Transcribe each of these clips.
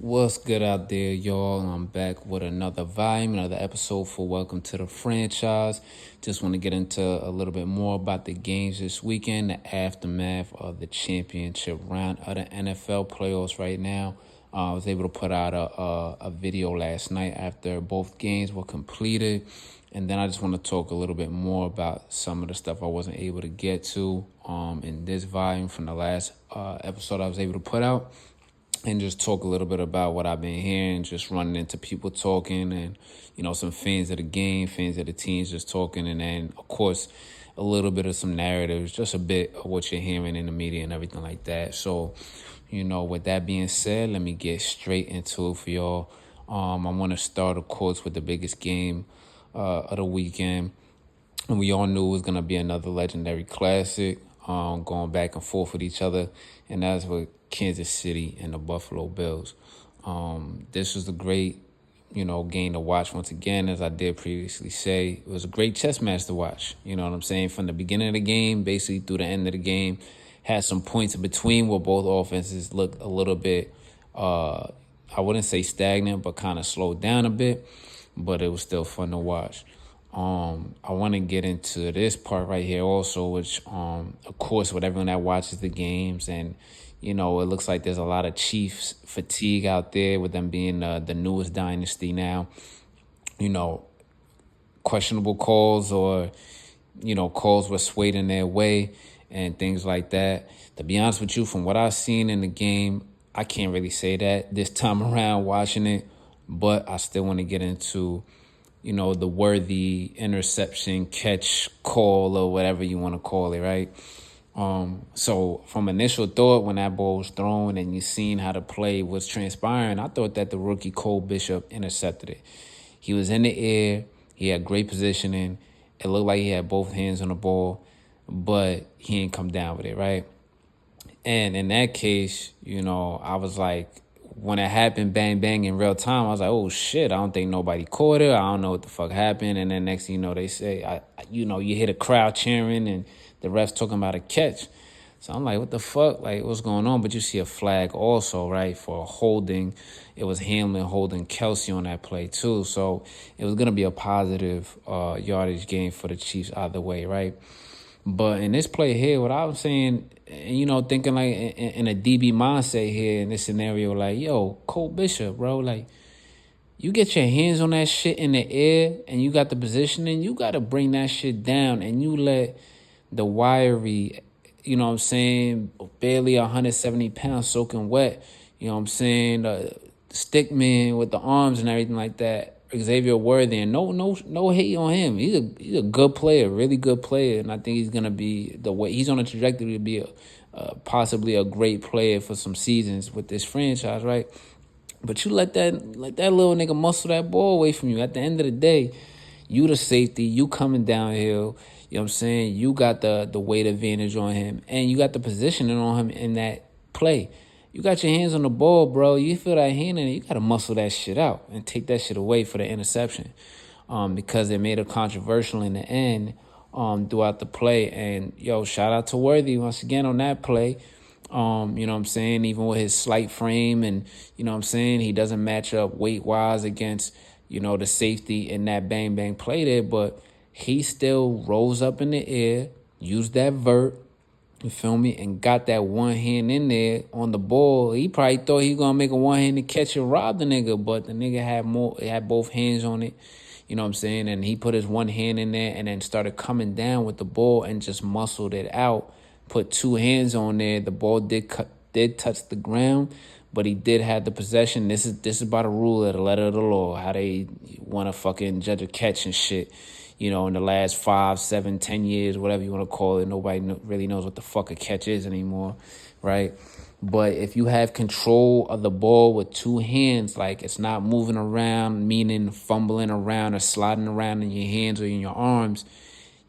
What's good out there, y'all? I'm back with another volume, another episode for Welcome to the Franchise. Just want to get into a little bit more about the games this weekend, the aftermath of the championship round of the NFL playoffs right now. I was able to put out a video last night after both games were completed. And then I just want to talk a little bit more about some of the stuff I wasn't able to get to in this volume from the last episode I was able to put out, and just talk a little bit about what I've been hearing, just running into people talking and, some fans of the game, fans of the teams just talking. And then, of course, a little bit of some narratives, just a bit of what you're hearing in the media and everything like that. So, with that being said, let me get straight into it for y'all. I want to start, of course, with the biggest game of the weekend. And we all knew it was going to be another legendary classic, going back and forth with each other. And that's with Kansas City and the Buffalo Bills. This was a great, game to watch once again, as I did previously say. It was a great chess match to watch. You know what I'm saying? From the beginning of the game, basically through the end of the game, had some points in between where both offenses looked a little bit, I wouldn't say stagnant, but kind of slowed down a bit. But it was still fun to watch. I want to get into this part right here also, which, of course, with everyone that watches the games, and, it looks like there's a lot of Chiefs fatigue out there with them being the newest dynasty now. Questionable calls or, calls were swayed in their way and things like that. To be honest with you, from what I've seen in the game, I can't really say that this time around watching it, but I still want to get into the worthy interception, catch, call, or whatever you want to call it, right? So from initial thought, when that ball was thrown and you seen how the play was transpiring, I thought that the rookie Cole Bishop intercepted it. He was in the air. He had great positioning. It looked like he had both hands on the ball, but he didn't come down with it, right? And in that case, I was like, when it happened, bang, bang, in real time, I was like, oh, shit, I don't think nobody caught it. I don't know what the fuck happened. And then next thing you know, they say, you hear the crowd cheering and the refs talking about a catch. So I'm like, what the fuck? Like, what's going on? But you see a flag also, right, for holding. It was Hamlin holding Kelsey on that play, too. So it was going to be a positive yardage game for the Chiefs either way, right? But in this play here, what I was saying, thinking like in a DB mindset here in this scenario, like, yo, Cole Bishop, bro, like, you get your hands on that shit in the air and you got the positioning, you got to bring that shit down, and you let the wiry, barely 170 pounds soaking wet, stick man with the arms and everything like that, Xavier Worthy, and no hate on him. He's a good player, really good player, and I think he's gonna be the way he's on a trajectory to be possibly a great player for some seasons with this franchise, right? But you let that little nigga muscle that ball away from you. At the end of the day, you the safety, you coming downhill. You know what I'm saying? You got the weight advantage on him, and you got the positioning on him in that play. You got your hands on the ball, bro. You feel that hand in it, you got to muscle that shit out and take that shit away for the interception, because it made it controversial in the end throughout the play. And, shout out to Worthy once again on that play. You know what I'm saying? Even with his slight frame and, he doesn't match up weight-wise against, the safety in that bang-bang play there, but he still rose up in the air, used that vert, you feel me, and got that one hand in there on the ball. He probably thought he was going to make a one-handed catch and rob the nigga, but the nigga had both hands on it, you know what I'm saying? And he put his one hand in there and then started coming down with the ball and just muscled it out, put two hands on there. The ball did touch the ground, but he did have the possession. This is by the rule of the letter of the law, how they want to fucking judge a catch and shit. In the last 5, 7, 10 years, whatever you want to call it, nobody really knows what the fuck a catch is anymore, right? But if you have control of the ball with two hands, like it's not moving around, meaning fumbling around or sliding around in your hands or in your arms,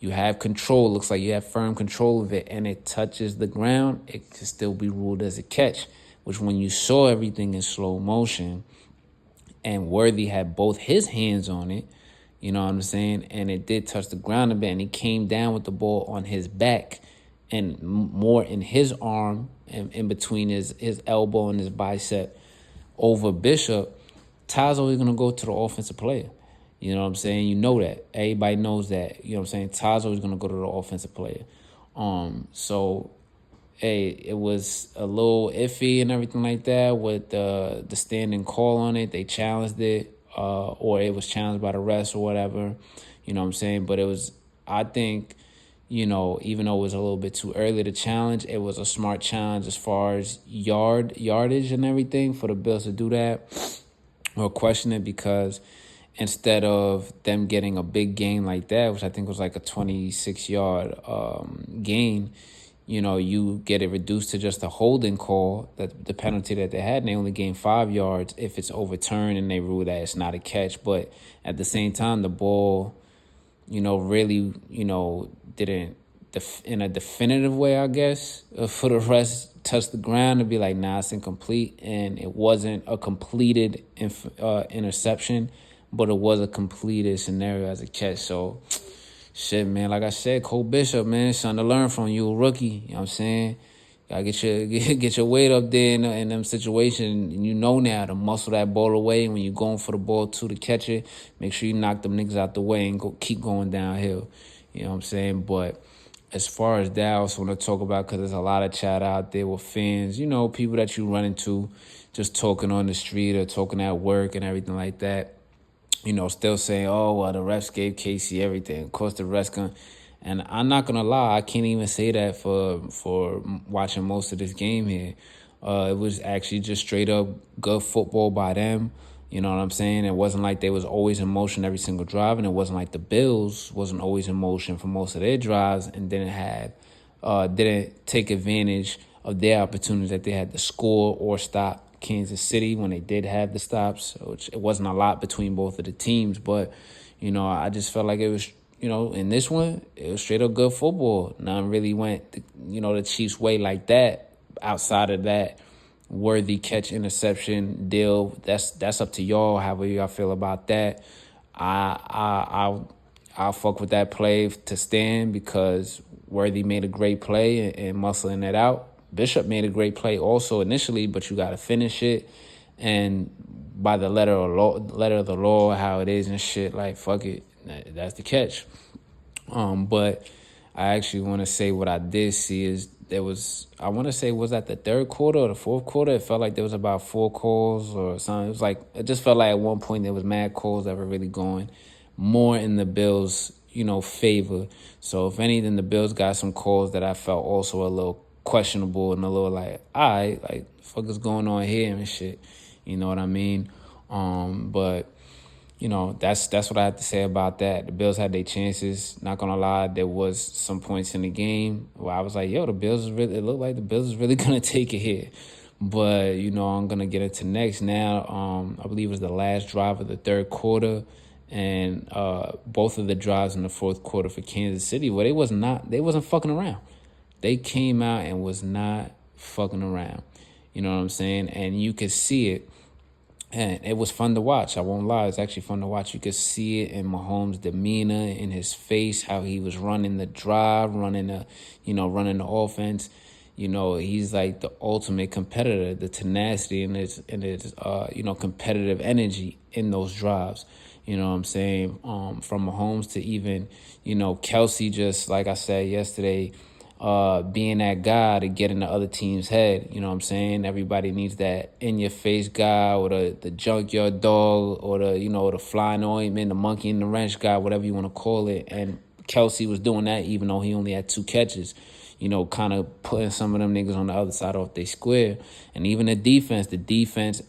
you have control. Looks like you have firm control of it, and it touches the ground, it can still be ruled as a catch, which when you saw everything in slow motion and Worthy had both his hands on it, you know what I'm saying? And it did touch the ground a bit, and he came down with the ball on his back and more in his arm and in between his elbow and his bicep. over Bishop, Ty's always going to go to the offensive player. You know what I'm saying? You know that. Everybody knows that. You know what I'm saying? Ty's always going to go to the offensive player. So, hey, it was a little iffy and everything like that with the standing call on it. They challenged it, or it was challenged by the refs or whatever. You know what I'm saying? But it was, I think, even though it was a little bit too early to challenge, it was a smart challenge as far as yardage and everything for the Bills to do that or question it, because instead of them getting a big gain like that, which I think was like a 26-yard gain, you get it reduced to just a holding call, that the penalty that they had, and they only gain 5 yards if it's overturned and they rule that it's not a catch. But at the same time, the ball, really, didn't, in a definitive way, I guess, for the rest, touch the ground to be like, nah, it's incomplete. And it wasn't a completed interception, but it was a completed scenario as a catch. So, shit, man, like I said, Cole Bishop, man, something to learn from you, a rookie. You know what I'm saying? Gotta get your weight up there in them situations. And now to muscle that ball away. When you're going for the ball, too, to catch it, make sure you knock them niggas out the way and keep going downhill. You know what I'm saying? But as far as that, I also want to talk about, because there's a lot of chat out there with fans, people that you run into just talking on the street or talking at work and everything like that. Still saying, oh, well, the refs gave Casey everything. Of course, the refs can. And I'm not going to lie, I can't even say that for watching most of this game here. It was actually just straight up good football by them. You know what I'm saying? It wasn't like they was always in motion every single drive, and it wasn't like the Bills wasn't always in motion for most of their drives and didn't take advantage of their opportunities that they had to score or stop Kansas City when they did have the stops, which it wasn't a lot between both of the teams. But, I just felt like it was, in this one, it was straight up good football. None really went, the Chiefs' way like that outside of that worthy catch interception deal. That's up to y'all, however y'all feel about that. I'll fuck with that play to stand, because Worthy made a great play and muscling it out. Bishop made a great play also initially, but you got to finish it. And by the letter of the law, how it is and shit, like, fuck it, that's the catch. But I actually want to say what I did see is was that the third quarter or the fourth quarter? It felt like there was about 4 calls or something. It just felt like at one point there was mad calls that were really going more in the Bills, favor. So if anything, the Bills got some calls that I felt also a little questionable and a little like, all right, like, the fuck is going on here and shit. You know what I mean? But that's what I have to say about that. The Bills had their chances. Not gonna lie, there was some points in the game where I was like, yo, it looked like the Bills is really gonna take it here. But, I'm gonna get into next now. I believe it was the last drive of the third quarter, and both of the drives in the fourth quarter for Kansas City, where they wasn't fucking around. They came out and was not fucking around. You know what I'm saying? And you could see it. And it was fun to watch. I won't lie. It's actually fun to watch. You could see it in Mahomes' demeanor, in his face, how he was running the drive, running the offense. He's like the ultimate competitor, the tenacity and his competitive energy in those drives. You know what I'm saying? From Mahomes to even, Kelsey, just like I said yesterday, being that guy to get in the other team's head. You know what I'm saying? Everybody needs that in-your-face guy, or the junkyard dog, or the flying ointment, the monkey in the wrench guy, whatever you want to call it. And Kelsey was doing that even though he only had 2 catches, kind of putting some of them niggas on the other side off they square. And even the defense,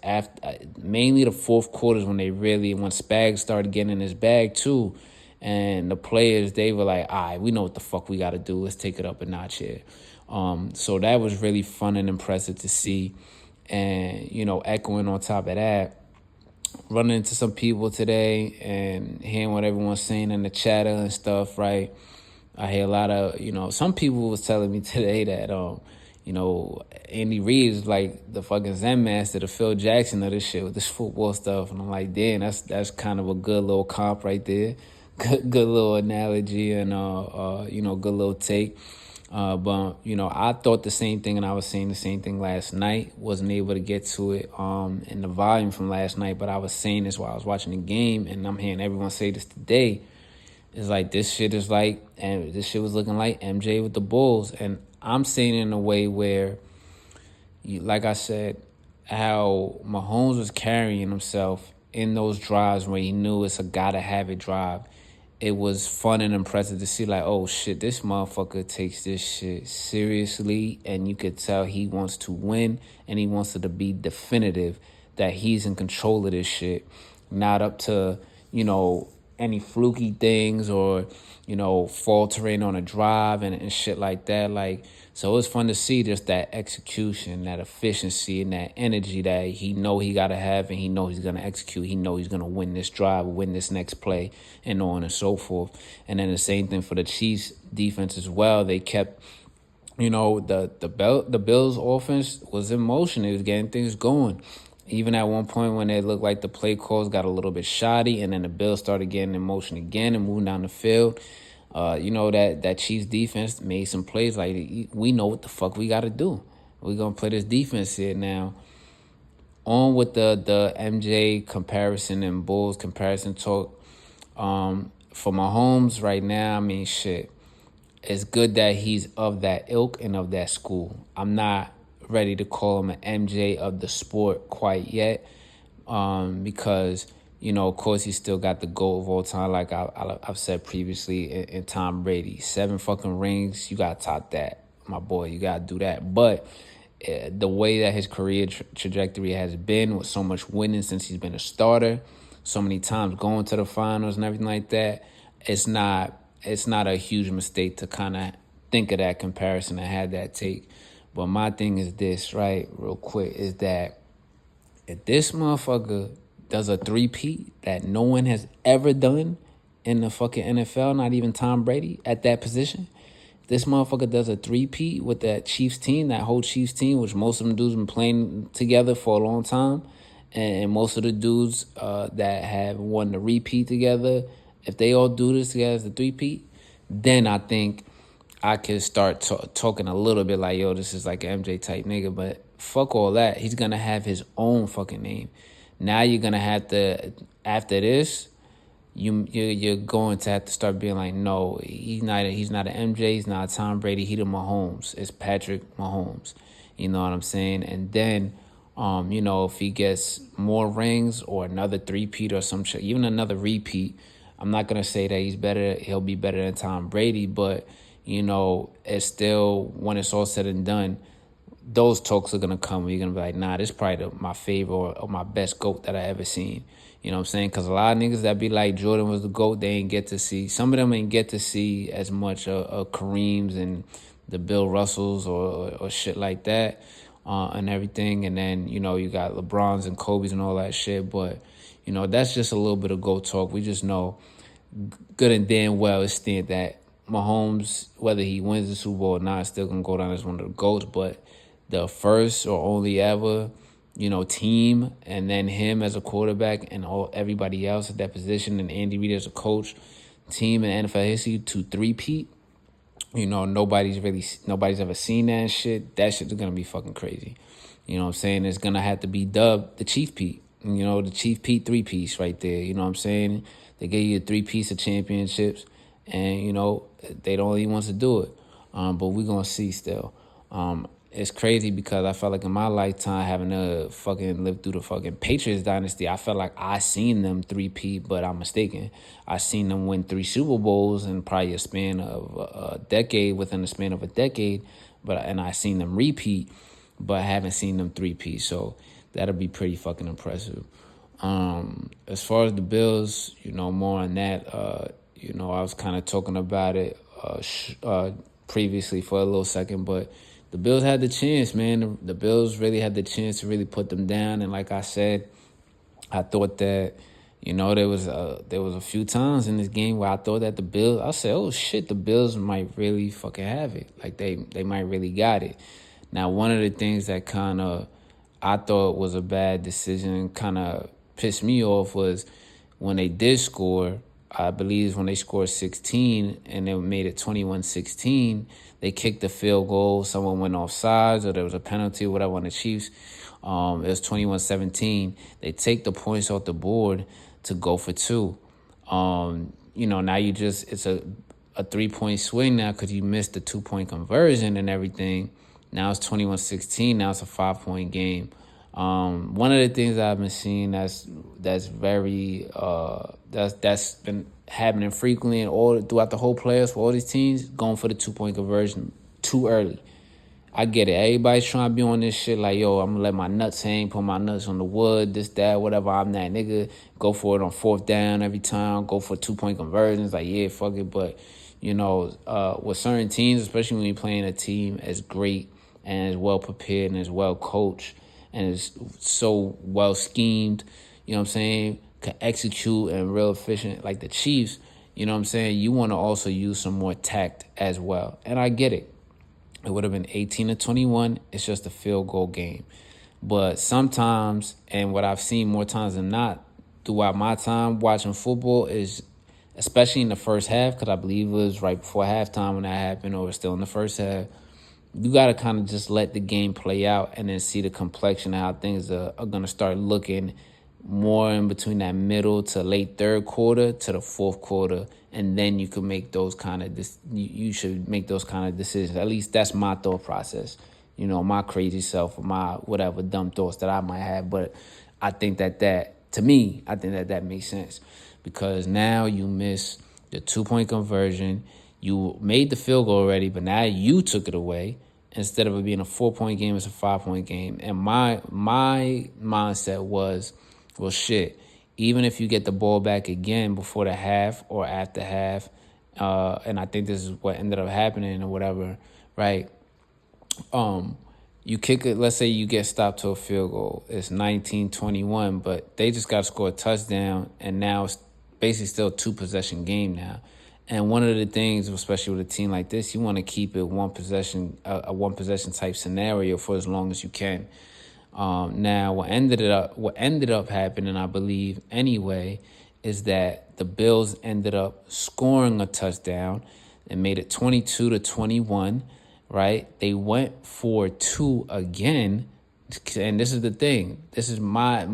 after mainly the fourth quarters when Spags started getting in his bag too. And the players, they were like, all right, we know what the fuck we got to do. Let's take it up a notch here. So that was really fun and impressive to see. And, echoing on top of that, running into some people today and hearing what everyone's saying in the chatter and stuff, right? I hear a lot of, some people was telling me today that, Andy Reid is like the fucking Zen master, the Phil Jackson of this shit with this football stuff. And I'm like, damn, that's kind of a good little comp right there. Good little analogy and, good little take. But I thought the same thing, and I was saying the same thing last night. Wasn't able to get to it in the volume from last night, but I was saying this while I was watching the game, and I'm hearing everyone say this today. It's like this shit is like, and this shit was looking like MJ with the Bulls, and I'm saying it in a way where, like I said, how Mahomes was carrying himself in those drives where he knew it's a gotta have it drive. It was fun and impressive to see, like, oh shit, this motherfucker takes this shit seriously, and you could tell he wants to win and he wants it to be definitive that he's in control of this shit, not up to, any fluky things or, faltering on a drive and shit like that. Like, so it was fun to see just that execution, that efficiency, and that energy that he know he got to have, and he know he's going to execute. He know he's going to win this drive, win this next play, and on and so forth. And then the same thing for the Chiefs defense as well. They kept, the Bills offense was in motion. It was getting things going. Even at one point when it looked like the play calls got a little bit shoddy, and then the Bills started getting in motion again and moving down the field. That Chiefs defense made some plays. Like, we know what the fuck we got to do. We're going to play this defense here now. On with the MJ comparison and Bulls comparison talk. For Mahomes right now, I mean, shit, it's good that he's of that ilk and of that school. I'm not ready to call him an MJ of the sport quite yet, because of course he still got the GOAT of all time, like I've said previously, in Tom Brady. 7 fucking rings, you gotta top that, my boy. You gotta do that. But the way that his career trajectory has been, with so much winning since he's been a starter, so many times going to the finals and everything like that, it's not a huge mistake to kind of think of that comparison and have that take. But my thing is this, right, real quick, is that if this motherfucker does a three-peat that no one has ever done in the fucking NFL, not even Tom Brady at that position, if this motherfucker does a three-peat with that Chiefs team, that whole Chiefs team, which most of them dudes been playing together for a long time, and most of the dudes that have won the repeat together, if they all do this together as a three-peat, then I think I could start talking a little bit like, yo, this is like an MJ type nigga. But fuck all that. He's going to have his own fucking name. Now you're going to have to, after this, you're going to have to start being like, no, he's not an MJ, he's not a Tom Brady, he the Mahomes. It's Patrick Mahomes. You know what I'm saying? And then, if he gets more rings or another three-peat or some shit, even another repeat, I'm not going to say that he'll be better than Tom Brady, but it's still, when it's all said and done, those talks are going to come. You're going to be like, nah, this is probably my favorite or my best GOAT that I ever seen. You know what I'm saying? Because a lot of niggas that be like Jordan was the GOAT, they ain't get to see. Some of them ain't get to see as much of Kareem's and the Bill Russells or shit like that and everything. And then, you got LeBron's and Kobe's and all that shit. But, that's just a little bit of GOAT talk. We just know good and damn well it's still that Mahomes, whether he wins the Super Bowl or not, is still going to go down as one of the GOATs. But the first or only ever, team, and then him as a quarterback and everybody else at that position, and Andy Reid as a coach, team in NFL history to three-peat, nobody's ever seen that shit. That shit is going to be fucking crazy. You know what I'm saying? It's going to have to be dubbed the CHIEF-PEAT. The CHIEF-PEAT three-piece right there. You know what I'm saying? They gave you a three-piece of championships, and, they the only ones to do it. But we're going to see still. It's crazy because I felt like in my lifetime, having to fucking live through the fucking Patriots dynasty, I felt like I seen them three-peat, but I'm mistaken. I seen them win 3 Super Bowls in probably a span of a decade, within the span of a decade, and I seen them repeat, but I haven't seen them three-peat, so that'll be pretty fucking impressive. As far as the Bills, more on that, I was kind of talking about it previously for a little second, but the Bills had the chance, man. The Bills really had the chance to really put them down, and like I said, I thought that, there was a few times in this game where I thought that the Bills, I said, oh shit, the Bills might really fucking have it. Like they might really got it. Now, one of the things that kind of I thought was a bad decision, kind of pissed me off, was when they did score I believe when they scored 16 and they made it 21-16, they kicked the field goal. Someone went off sides or there was a penalty or whatever on the Chiefs. It was 21-17. They take the points off the board to go for two. Now it's a 3-point swing now because you missed the 2-point conversion and everything. Now it's 21-16. Now it's a 5-point game. One of the things I've been seeing that's very that's been happening frequently and all throughout the whole playoffs for all these teams, going for the 2-point conversion too early. I get it. Everybody's trying to be on this shit like, yo, I'm going to let my nuts hang, put my nuts on the wood, this, that, whatever. I'm that nigga. Go for it on 4th down every time. Go for 2-point conversions. Like, yeah, fuck it. But, with certain teams, especially when you're playing a team as great and as well prepared and as well coached and is so well schemed, you know what I'm saying, can execute and real efficient like the Chiefs, you know what I'm saying, you want to also use some more tact as well. And I get it. It would have been 18-21. It's just a field goal game. But sometimes, and what I've seen more times than not throughout my time watching football is, especially in the first half, because I believe it was right before halftime when that happened, or it was still in the first half, you got to kind of just let the game play out and then see the complexion of how things are going to start looking more in between that middle to late third quarter to the fourth quarter. And then you can make those kind of you should make those kind of decisions. At least that's my thought process. My crazy self or my whatever dumb thoughts that I might have. But I think to me, I think that makes sense because now you miss the 2-point conversion. You made the field goal already, but now you took it away. Instead of it being a 4-point game, it's a 5-point game. And my mindset was, well, shit, even if you get the ball back again before the half or after half, and I think this is what ended up happening or whatever, right? You kick it, let's say you get stopped to a field goal. It's 19-21, but they just got to score a touchdown, and now it's basically still a 2-possession game now. And one of the things, especially with a team like this, you want to keep it a one possession type scenario for as long as you can. Now, what ended up happening, I believe, anyway, is that the Bills ended up scoring a touchdown and made it 22-21. Right? They went for 2 again, and this is the thing. This is my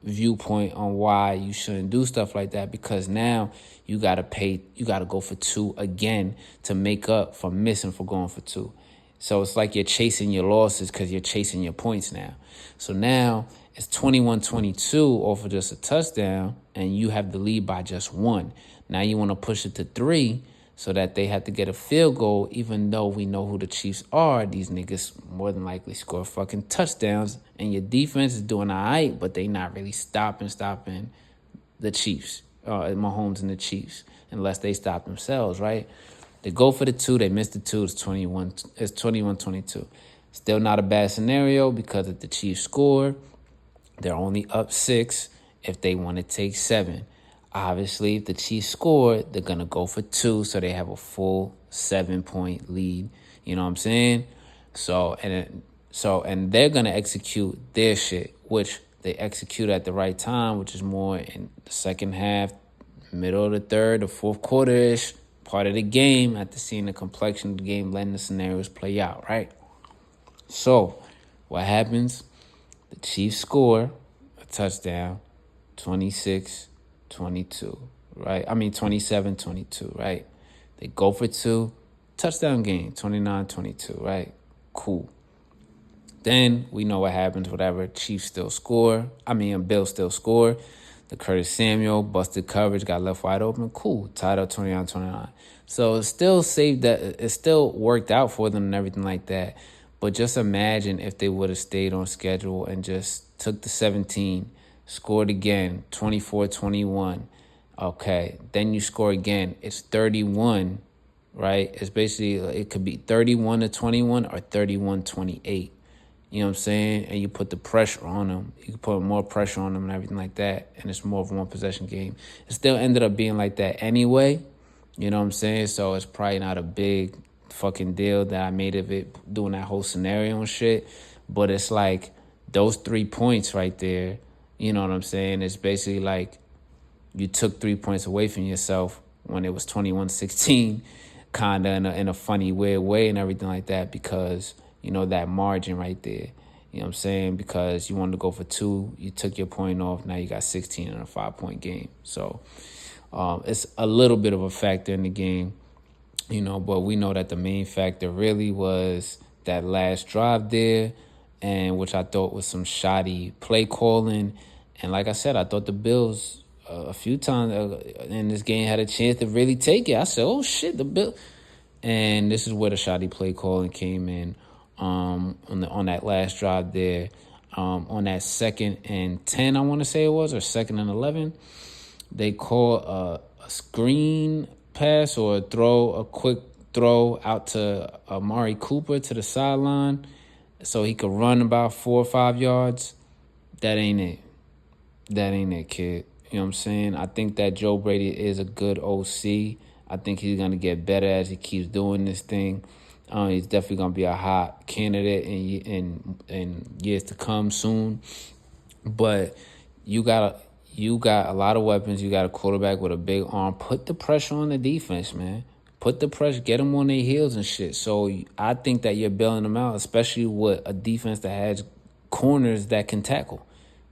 viewpoint on why you shouldn't do stuff like that, because now you got to go for 2 again to make up for missing for going for 2. So it's like you're chasing your losses because you're chasing your points now. So now it's 21-22 off of just a touchdown, and you have the lead by just 1. Now you want to push it to 3 so that they have to get a field goal, even though we know who the Chiefs are. These niggas more than likely score fucking touchdowns, and your defense is doing all right, but they not really stopping the Chiefs, Mahomes and the Chiefs, unless they stop themselves, right? They go for the 2, they miss the 2, it's 21-22. Still not a bad scenario because if the Chiefs score, they're only up 6 if they want to take 7. Obviously, if the Chiefs score, they're going to go for 2, so they have a full 7-point lead. You know what I'm saying? So they're going to execute their shit, which they execute at the right time, which is more in the second half, middle of the third, the fourth quarter-ish, part of the game, after seeing the complexion of the game, letting the scenarios play out, right? So what happens? The Chiefs score a touchdown, 26-22, right? 27-22, right? They go for 2, touchdown game, 29-22, right? Cool. Then we know what happens, whatever. Chiefs still score. Bills still score. The Curtis Samuel busted coverage, got left wide open. Cool. Tied up 29-29. So it's still saved that it still worked out for them and everything like that. But just imagine if they would have stayed on schedule and just took the 17, scored again, 24-21. Okay. Then you score again. It's 31, right? It's basically, it could be 31-21 or 31-28. You know what I'm saying? And you put the pressure on them. You can put more pressure on them and everything like that. And it's more of a one-possession game. It still ended up being like that anyway. You know what I'm saying? So it's probably not a big fucking deal that I made of it doing that whole scenario and shit. But it's like those 3 points right there, you know what I'm saying? It's basically like you took 3 points away from yourself when it was 21-16, kind of in a funny, weird way and everything like that, because, that margin right there. You know what I'm saying? Because you wanted to go for 2, you took your point off, now you got 16 in a 5-point game. So it's a little bit of a factor in the game, but we know that the main factor really was that last drive there, and which I thought was some shoddy play calling. And like I said, I thought the Bills a few times in this game had a chance to really take it. I said, oh shit, the Bills. And this is where the shoddy play calling came in on that last drive there. On that 2nd and 10, I want to say it was, or 2nd and 11, they call a screen pass or a quick throw out to Amari Cooper to the sideline so he could run about 4 or 5 yards. That ain't it. That ain't it, kid. You know what I'm saying? I think that Joe Brady is a good OC. I think he's going to get better as he keeps doing this thing. He's definitely going to be a hot candidate in years to come soon. But you got a lot of weapons. You got a quarterback with a big arm. Put the pressure on the defense, man. Put the pressure. Get them on their heels and shit. So I think that you're bailing them out, especially with a defense that has corners that can tackle.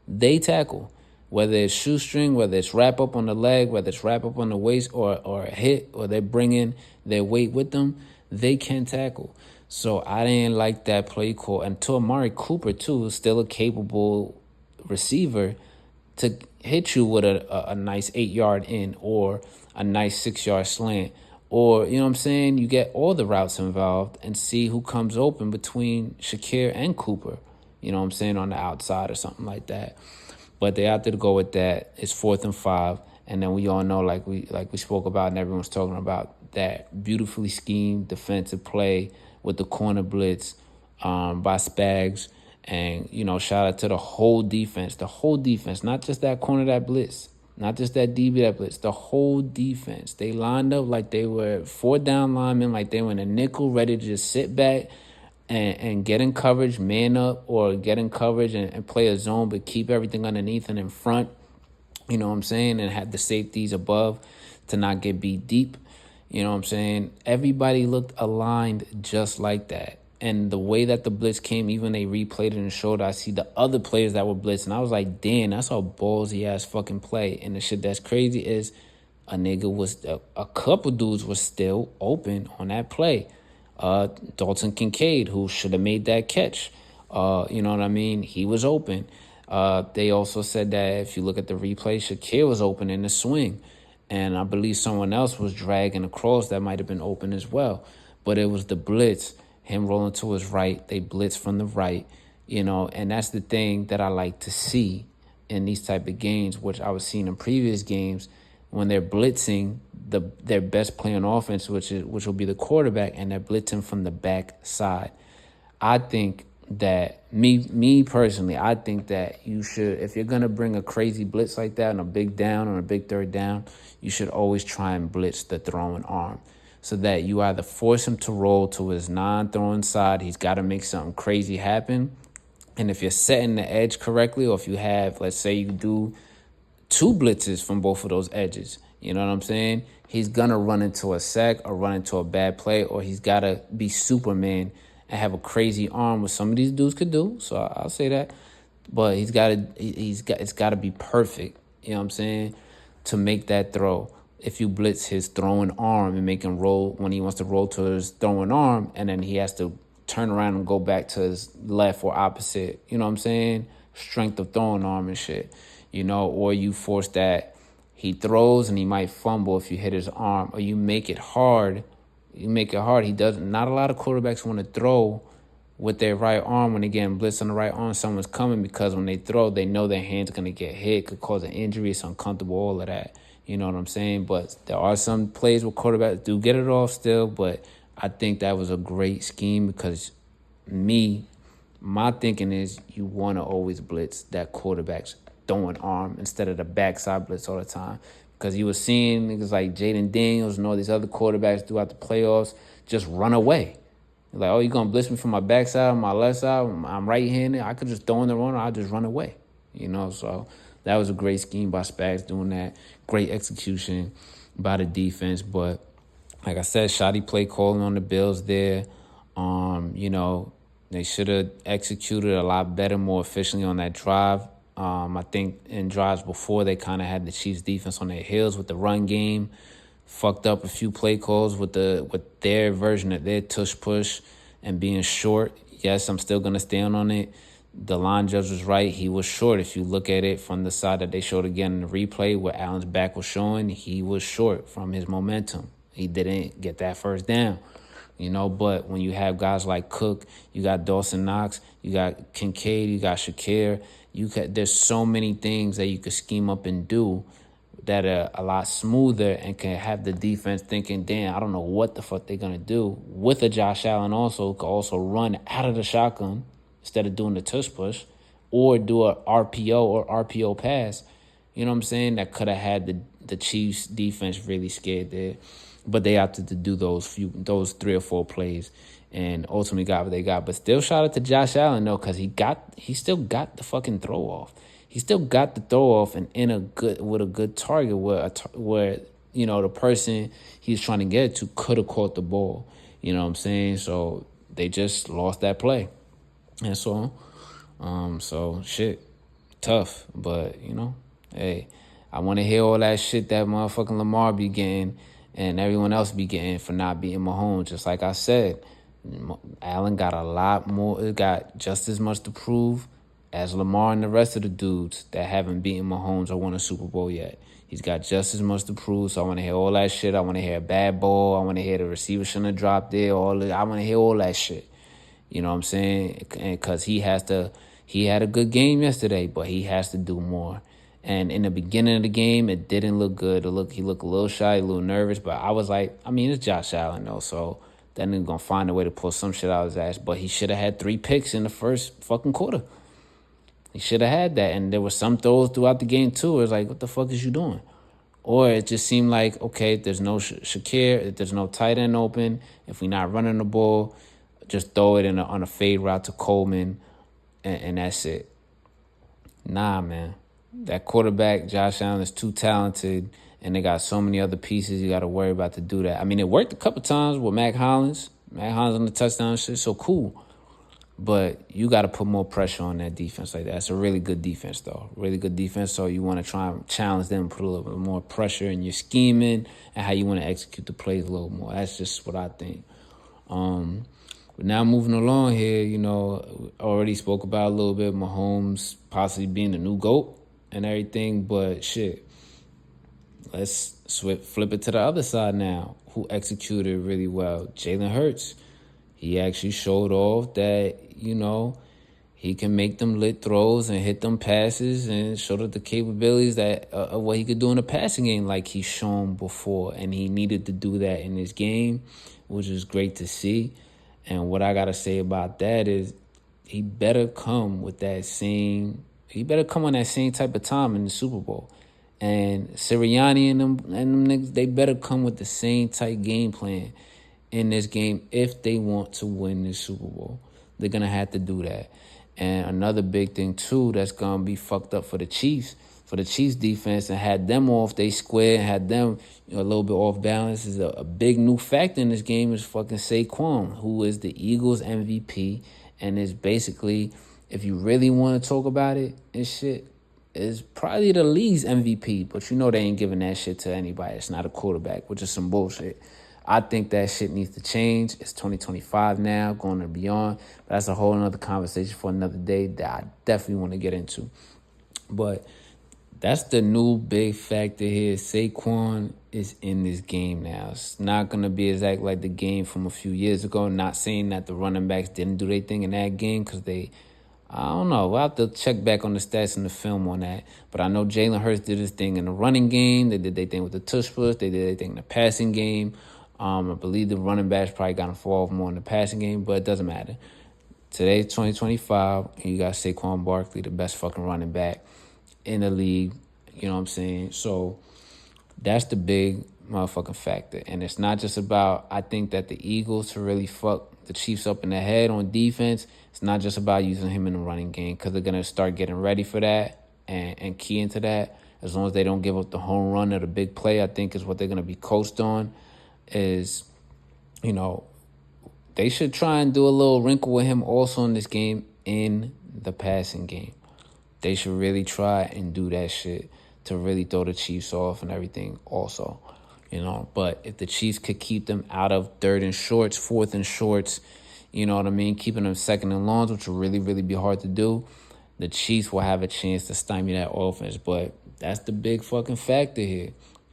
They tackle. Whether it's shoestring, whether it's wrap up on the leg, whether it's wrap up on the waist or a hit, or they bring in their weight with them, they can tackle. So I didn't like that play call. And to Amari Cooper, too, is still a capable receiver to hit you with a nice 8-yard in or a nice 6-yard slant. Or, you know what I'm saying, you get all the routes involved and see who comes open between Shakir and Cooper, you know what I'm saying, on the outside or something like that. But they opted to go with that. It's 4th and 5. And then we all know, like we spoke about and everyone's talking about, that beautifully schemed defensive play with the corner blitz by Spags. And, shout out to the whole defense, not just that corner that blitz, not just that DB that blitz, the whole defense. They lined up like they were 4 down linemen, like they were in a nickel, ready to just sit back and get in coverage, man up, or get in coverage and play a zone, but keep everything underneath and in front, you know what I'm saying, and have the safeties above to not get beat deep, you know what I'm saying. Everybody looked aligned just like that. And the way that the blitz came, even they replayed it and showed, I see the other players that were blitzing. I was like, damn, that's a ballsy-ass fucking play. And the shit that's crazy is a couple dudes were still open on that play. Dalton Kincaid, who should have made that catch. You know what I mean? He was open. They also said that if you look at the replay, Shakir was open in the swing. And I believe someone else was dragging across that might have been open as well. But it was the blitz, him rolling to his right. They blitz from the right, and that's the thing that I like to see in these type of games, which I was seeing in previous games when they're blitzing their best play on offense, which will be the quarterback, and they're blitzing from the back side. I think that me personally, I think that you should, if you're gonna bring a crazy blitz like that on a big down or a big 3rd down, you should always try and blitz the throwing arm, so that you either force him to roll to his non-throwing side. He's got to make something crazy happen. And if you're setting the edge correctly, or if you have, let's say you do 2 blitzes from both of those edges, you know what I'm saying? He's going to run into a sack or run into a bad play, or he's got to be Superman and have a crazy arm, which some of these dudes could do. So I'll say that. But it's got to be perfect, you know what I'm saying, to make that throw. If you blitz his throwing arm and make him roll when he wants to roll to his throwing arm, and then he has to turn around and go back to his left or opposite, you know what I'm saying? Strength of throwing arm and shit, or you force that he throws and he might fumble if you hit his arm, or you make it hard. He doesn't. Not a lot of quarterbacks want to throw with their right arm when they get blitzed on the right arm. Someone's coming, because when they throw, they know their hand's going to get hit, could cause an injury, it's uncomfortable, all of that. You know what I'm saying? But there are some plays where quarterbacks do get it off still, but I think that was a great scheme, because my thinking is you want to always blitz that quarterback's throwing arm instead of the backside blitz all the time. Because you were seeing niggas like Jaden Daniels and all these other quarterbacks throughout the playoffs just run away. Like, oh, you going to blitz me from my backside, my left side? I'm right-handed. I could just throw in the runner. I'll just run away. So that was a great scheme by Spags doing that. Great execution by the defense. But like I said, shoddy play calling on the Bills there. They should have executed a lot better, more efficiently on that drive. I think in drives before, they kind of had the Chiefs defense on their heels with the run game. Fucked up a few play calls with their version of their tush push and being short. Yes, I'm still gonna stand on it. The line judge was right. He was short. If you look at it from the side that they showed again in the replay where Allen's back was showing, he was short from his momentum. He didn't get that first down. But when you have guys like Cook, you got Dawson Knox, you got Kincaid, you got Shakir, there's so many things that you could scheme up and do that are a lot smoother and can have the defense thinking, damn, I don't know what the fuck they're going to do. With a Josh Allen also, could also run out of the shotgun instead of doing the tush push or do a RPO or RPO pass. You know what I'm saying? That could have had the Chiefs defense really scared there. But they opted to do those 3 or 4 plays and ultimately got what they got. But still shout out to Josh Allen, though, because he still got the fucking throw off. He still got the throw off and with a good target where the person he's trying to get to could have caught the ball. You know what I'm saying? So they just lost that play. And so shit, tough. But, hey, I want to hear all that shit that motherfucking Lamar be getting and everyone else be getting for not beating Mahomes. Just like I said, Allen got a lot more. It got just as much to prove as Lamar and the rest of the dudes that haven't beaten Mahomes or won a Super Bowl yet. He's got just as much to prove, so I want to hear all that shit. I want to hear a bad ball. I want to hear the receiver shouldn't have dropped there. I want to hear all that shit. You know what I'm saying? Because he had a good game yesterday, but he has to do more. And in the beginning of the game, it didn't look good. He looked a little shy, a little nervous. But I was like, it's Josh Allen, though. So that nigga going to find a way to pull some shit out of his ass. But he should have had 3 picks in the first fucking quarter. He should have had that. And there were some throws throughout the game, too. It was like, what the fuck is you doing? Or it just seemed like, okay, if there's no Shakir, if there's no tight end open, if we're not running the ball, just throw it on a fade route to Coleman, and that's it. Nah, man. That quarterback, Josh Allen, is too talented, and they got so many other pieces you got to worry about to do that. It worked a couple times with Mac Hollins. Mac Hollins on the touchdown shit, so cool. But you got to put more pressure on that defense like that. It's a really good defense, though. Really good defense, so you want to try and challenge them, put a little bit more pressure in your scheming and how you want to execute the plays a little more. That's just what I think. But now moving along here, already spoke about a little bit Mahomes possibly being the new GOAT and everything, but shit, let's flip it to the other side now. Who executed really well? Jalen Hurts. He actually showed off that, he can make them lit throws and hit them passes and showed up the capabilities that of what he could do in the passing game like he's shown before. And he needed to do that in this game, which is great to see. And what I got to say about that is he better come on that same type of time in the Super Bowl. And Sirianni and them niggas, they better come with the same type game plan in this game if they want to win this Super Bowl. They're going to have to do that. And another big thing, too, that's going to be fucked up for the Chiefs defense and had them off they square and had them a little bit off balance is a big new factor in this game is fucking Saquon, who is the Eagles MVP and is basically, if you really want to talk about it and shit, is probably the league's MVP. But they ain't giving that shit to anybody. It's not a quarterback, which is some bullshit. I think that shit needs to change. It's 2025 now, going and beyond. But that's a whole other conversation for another day that I definitely want to get into. But that's the new big factor here. Saquon is in this game now. It's not going to be exactly like the game from a few years ago. Not saying that the running backs didn't do their thing in that game because I don't know. We'll have to check back on the stats and the film on that. But I know Jalen Hurts did his thing in the running game. They did their thing with the tush push. They did their thing in the passing game. I believe the running backs probably got involved more in the passing game, but it doesn't matter. Today's 2025, and you got Saquon Barkley, the best fucking running back in the league. You know what I'm saying? So that's the big motherfucking factor. And it's not just about, I think that the Eagles to really fuck the Chiefs up in the head on defense, it's not just about using him in the running game because they're going to start getting ready for that and key into that. As long as they don't give up the home run or the big play, I think is what they're going to be coached on. Is, you know, they should try and do a little wrinkle with him also in this game in the passing game. They should really try and do that shit to really throw the Chiefs off and everything also. But if the Chiefs could keep them out of third and shorts, fourth and shorts, you know what I mean, keeping them second and longs, which will really, really be hard to do, the Chiefs will have a chance to stymie that offense. But that's the big fucking factor here.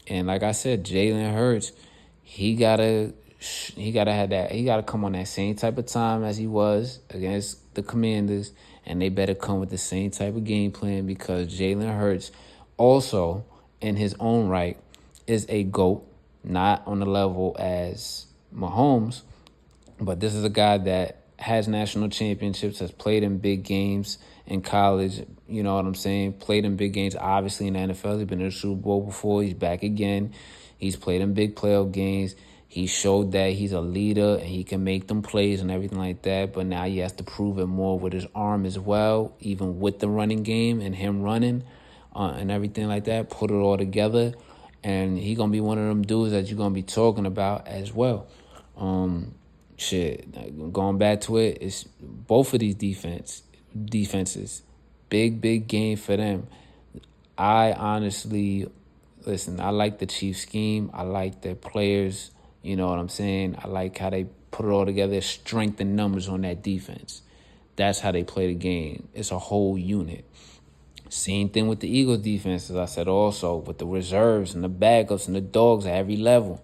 And like I said, Jalen Hurts, he gotta have that. He gotta come on that same type of time as he was against the Commanders, and they better come with the same type of game plan because Jalen Hurts, also in his own right, is a GOAT, not on the level as Mahomes, but this is a guy that has national championships, has played in big games in college, you know what I'm saying? Played in big games, obviously in the NFL. He's been in the Super Bowl before. He's back again. He's played in big playoff games. He showed that he's a leader and he can make them plays and everything like that. But now he has to prove it more with his arm as well, even with the running game and him running and everything like that. Put it all together. And he going to be one of them dudes that you're going to be talking about as well. Going back to it, it's both of these defenses, big game for them. I honestly, listen, I like the Chiefs scheme. I like their players, you know what I'm saying? I like how they put it all together, strength and numbers on that defense. That's how they play the game. It's a whole unit. Same thing with the Eagles defense, as I said also, with the reserves and the backups and the dogs at every level.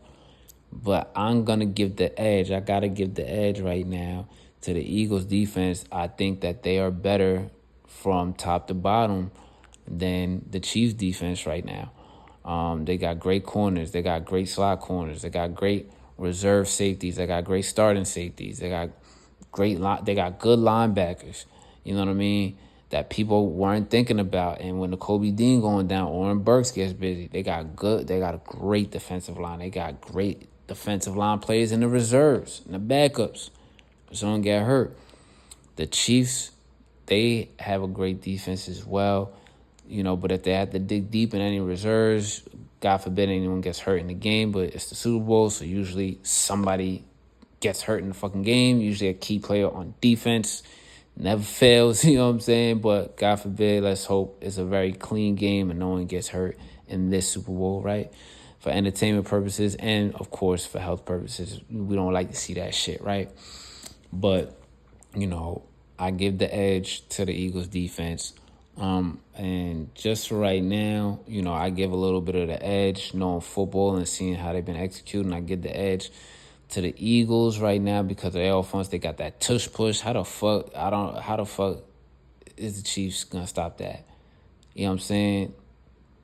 But I'm going to give the edge. I got to give the edge right now to the Eagles defense. I think that they are better from top to bottom than the Chiefs defense right now. They got great corners. They got great slot corners. They got great reserve safeties. They got great starting safeties. They got they got good linebackers. You know what I mean? That people weren't thinking about. And when the Kobe Dean going down, Oren Burks gets busy. They got a great defensive line. They got great defensive line players in the reserves and the backups. So don't get hurt. The Chiefs, they have a great defense as well. But if they have to dig deep in any reserves, God forbid anyone gets hurt in the game, but it's the Super Bowl, so usually somebody gets hurt in the fucking game. Usually a key player on defense. Never fails, you know what I'm saying? But God forbid, let's hope it's a very clean game and no one gets hurt in this Super Bowl, right? For entertainment purposes and, of course, for health purposes. We don't like to see that shit, right? But, I give the edge to the Eagles defense. And just right now, I give a little bit of the edge, knowing football and seeing how they've been executing. I give the edge to the Eagles right now because of their offense. They got that tush push. How the fuck is the Chiefs gonna stop that? You know what I'm saying?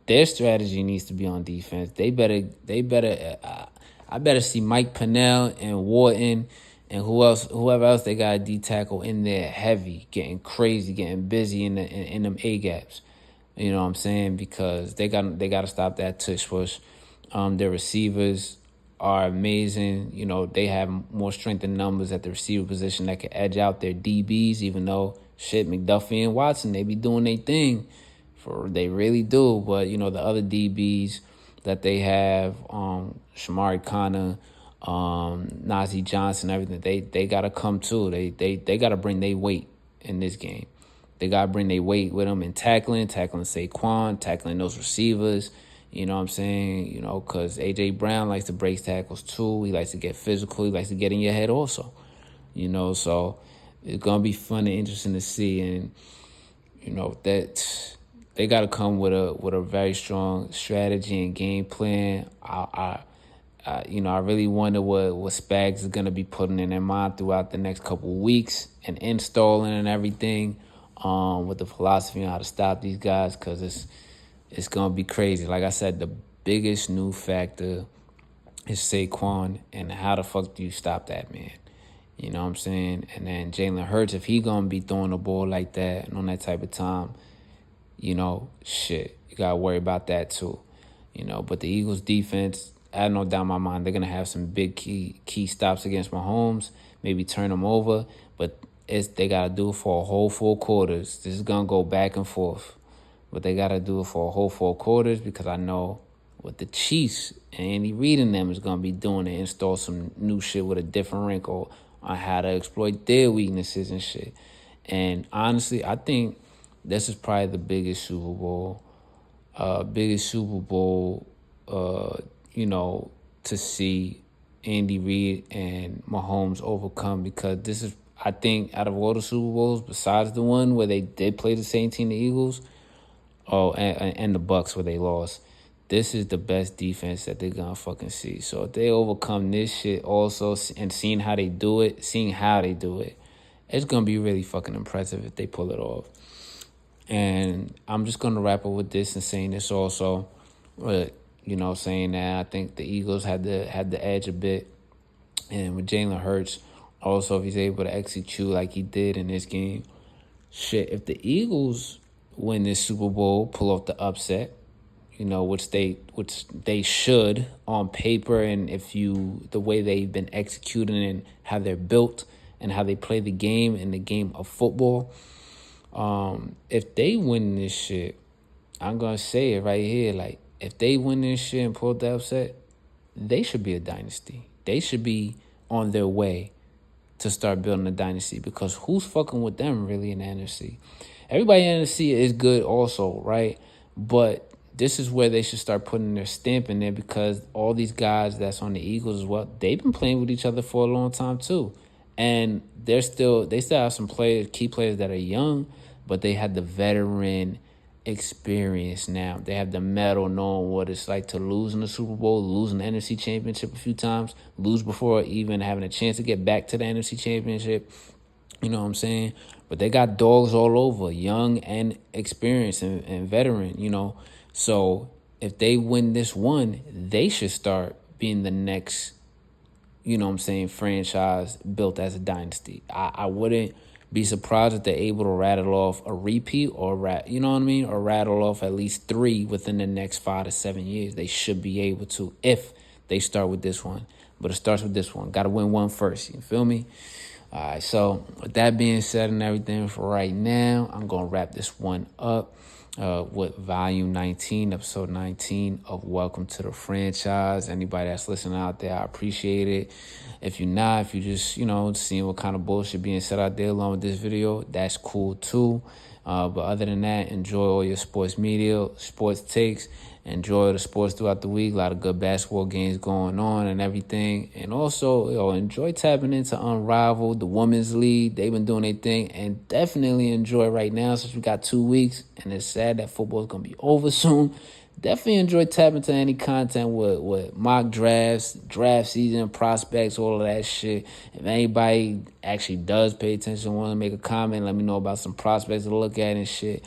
Their strategy needs to be on defense. They better. I better see Mike Pennell and Wharton and whoever else they got a D tackle in there heavy, getting crazy, getting busy in them A gaps. You know what I'm saying? Because they got to stop that tush push. Their receivers are amazing. They have more strength in numbers at the receiver position that can edge out their DBs, even though McDuffie and Watson, they be doing their thing. They really do. But, the other DBs that they have, Shamari Connor, Najee Johnson, everything, they got to come too. They got to bring their weight in this game. They got to bring their weight with them in tackling Saquon, tackling those receivers. You know what I'm saying? Because A.J. Brown likes to break tackles too. He likes to get physical. He likes to get in your head also. So it's going to be fun and interesting to see. And, that they got to come with a very strong strategy and game plan. I really wonder what Spags is going to be putting in their mind throughout the next couple of weeks and installing and everything with the philosophy on how to stop these guys, because it's going to be crazy. Like I said, the biggest new factor is Saquon, and how the fuck do you stop that, man? You know what I'm saying? And then Jalen Hurts, if he going to be throwing the ball like that and on that type of time, you got to worry about that too. But the Eagles defense, I have no doubt in my mind, they're going to have some big key stops against Mahomes, maybe turn them over, but they got to do it for a whole 4 quarters. This is going to go back and forth. but they got to do it for a whole 4 quarters because I know what the Chiefs and Andy Reid and them is going to be doing to install some new shit with a different wrinkle on how to exploit their weaknesses and shit. And honestly, I think this is probably the biggest Super Bowl, to see Andy Reid and Mahomes overcome, because this is, I think, out of all the Super Bowls, besides the one where they did play the same team, the Eagles, and the Bucks where they lost, this is the best defense that they're gonna fucking see. So if they overcome this shit also, and seeing how they do it, it's gonna be really fucking impressive if they pull it off. And I'm just gonna wrap up with this and saying this also, saying that I think the Eagles had the edge a bit, and with Jalen Hurts, also if he's able to execute like he did in this game, shit. If the Eagles win this Super Bowl, pull off the upset, which they should on paper, and the way they've been executing and how they're built and how they play the game and the game of football. If they win this shit, I'm gonna say it right here. Like, if they win this shit and pull the upset, they should be a dynasty. They should be on their way to start building a dynasty, because who's fucking with them really in the NFC? Everybody in the NFC is good also, right? But this is where they should start putting their stamp in there, because all these guys that's on the Eagles as well, they've been playing with each other for a long time too. And they still have some key players that are young, but they had the veteran experience now. They have the metal, knowing what it's like to lose in the Super Bowl, lose in the NFC Championship a few times, lose before even having a chance to get back to the NFC Championship. You know what I'm saying? But they got dogs all over, young and experienced and veteran, So if they win this one, they should start being the next, franchise built as a dynasty. I wouldn't be surprised if they're able to rattle off a repeat or rattle off at least 3 within the next 5 to 7 years. They should be able to if they start with this one. But it starts with this one. Got to win one first. You feel me? All right, so with that being said and everything for right now, I'm going to wrap this one up with volume 19, episode 19 of Welcome to the Franchise. Anybody that's listening out there, I appreciate it. If you're not, if you just, seeing what kind of bullshit being said out there along with this video, that's cool too. But other than that, enjoy all your sports media, sports takes. Enjoy the sports throughout the week. A lot of good basketball games going on and everything. And also, enjoy tapping into Unrivaled, the Women's League. They've been doing their thing. And definitely enjoy right now, since we got 2 weeks. And it's sad that football is going to be over soon. Definitely enjoy tapping into any content with mock drafts, draft season, prospects, all of that shit. If anybody actually does pay attention, want to make a comment, let me know about some prospects to look at and shit.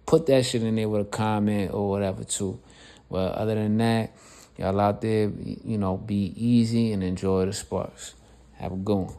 Put that shit in there with a comment or whatever too. But other than that, y'all out there, be easy and enjoy the sparks. Have a good one.